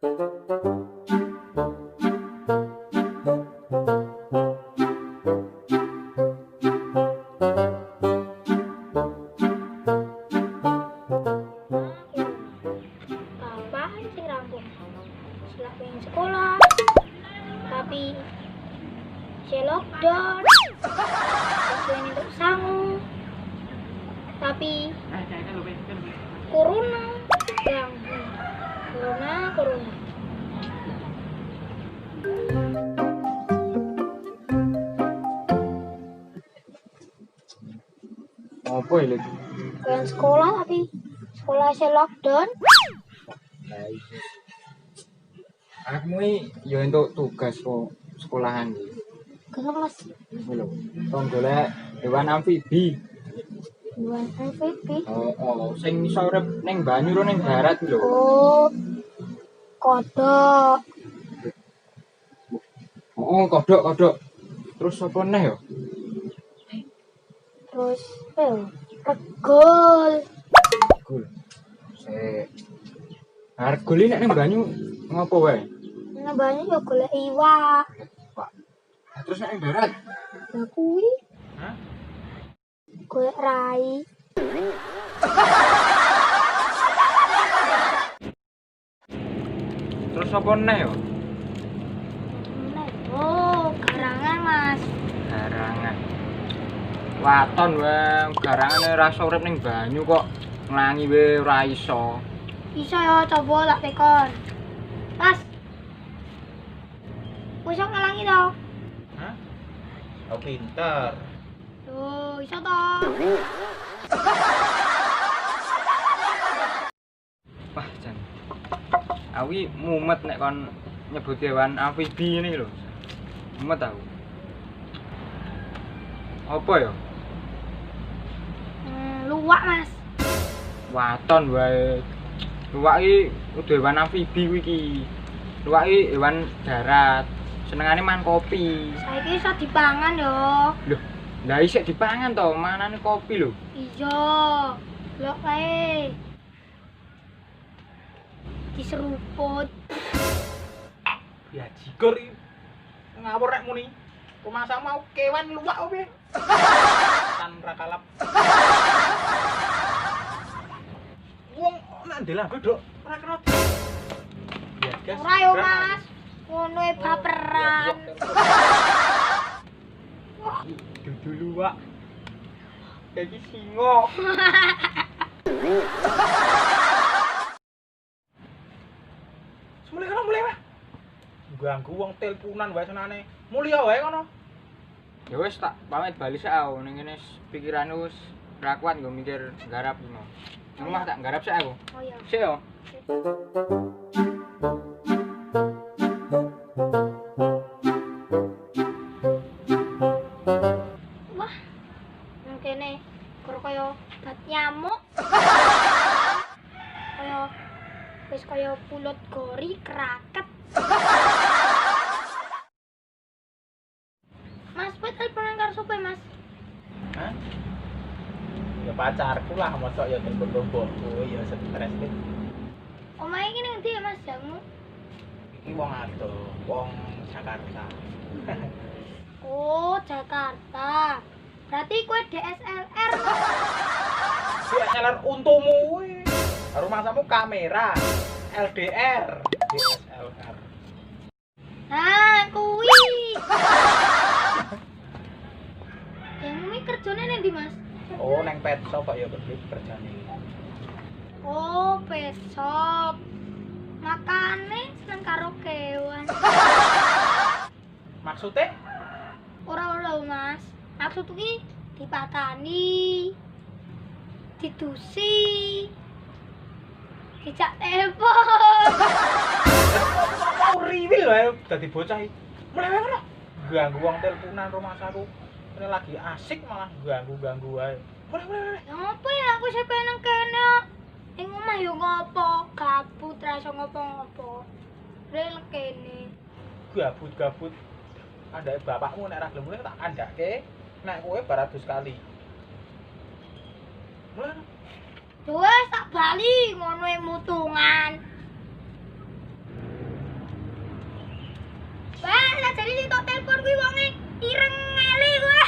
Apaan sing rampung? Setelah pengen sekolah, tapi saya lockdown. Pengen untuk sangu, tapi corona ganggu. Corona. Apa ya lagi? Pengen sekolah tapi sekolah saya lockdown. Nah, iki. Aku iki ya entuk tugas kok sekolahan iki. Kenapa mas? Iki lho. Tong golek hewan amfibi. Buat MVP. Sing iso urip ning banyu ro ning darat lho. Oh, kodok. Kodok. Terus apa neh ya? Terus regol. Gul. Regul iki nek ning banyu ngopo wae? Nah banyak ya golek iwak. Pak. Terus nek ning darat? Lah kuwi Hah? golek rai. Terus apa neh ya? Oh, garangan mas. Garangan. Waton wae, garangane ora iso urip ning banyu kok nglangi wae ora iso. Bisa ya coba tak tekon. Mas. Bisa ngalangi to? Hah? Oh pinter. Tuh, iso to. Wah, jan. Awi mumet nek kon nyebut hewan amfibi ini lho. Mumet aku. Apa ya? Luwak mas. Waton wae. Luwak iki kudu hewan amfibi kuwi iki. Luwak iki hewan darat. Senengane mangan kopi. Saiki iso dipangan yo. Loh, lah isik dipangan to, manane kopi lho. Iya. Lho kae. Diseruput. Ya jigur iki. Ngawur nek muni. Rumasa mau kewan luwak opo? Tan ra kalap. Wong nek ndelah godhok ora kena. Ya guys. Ora yo mas. Ngono e baperan. Dudu luwak. Jadi singo. Mulai wae. Ganggu wong teleponan wae senane. Mulya wae kono. Ya wis tak pamit bali sak aku ning kene pikirane wis ra kuat nggo mikir garap iki mau. Nang omah tak garap sak aku. Oh iya. Sik yo. Wah. Nang kene kaya bat nyamuk. Kaya pulut gori keraket. Mas, buat teleponan karo sapa, Mas? Hah? Ya pacarku lah mosok ya telepon bosku ya stres iki. Omahe iki ning ndi ya, Mas? Jamu. Iki wong adoh, wong Jakarta. Oh, Jakarta. Berarti kue DSLR. DSLR untumu kuwi. Rumah kamu kamera LDR DSLR. Nah, kuwi. Yang ini kerjane ning ndi, Mas? Oh, neng pet shop kok ya kerjane. Oh, pet shop. Makane seneng karo kewan. Maksudnya? Ora lho, Mas. Maksud iki dipakani. Didusi. Dijak telepon. Mau riwil wae dadi bocah iki. Mulai wae ngono. Ganggu wong teleponan rumah saku. Ini lagi asik malah ganggu wae. Mulai. Ngopo ya aku sepe nang kene. Ning omah yo ngopo? Gabut ra iso ngopo-ngopo. Rel kene. Gabut. Andake bapakmu nek ra gelem mulih tak andake. Nek kowe 200 kali. Mulai. Wes tak bali ngono e mutungan. jadi sing tok telepon kuwi wonge ireng ngeli kuwi.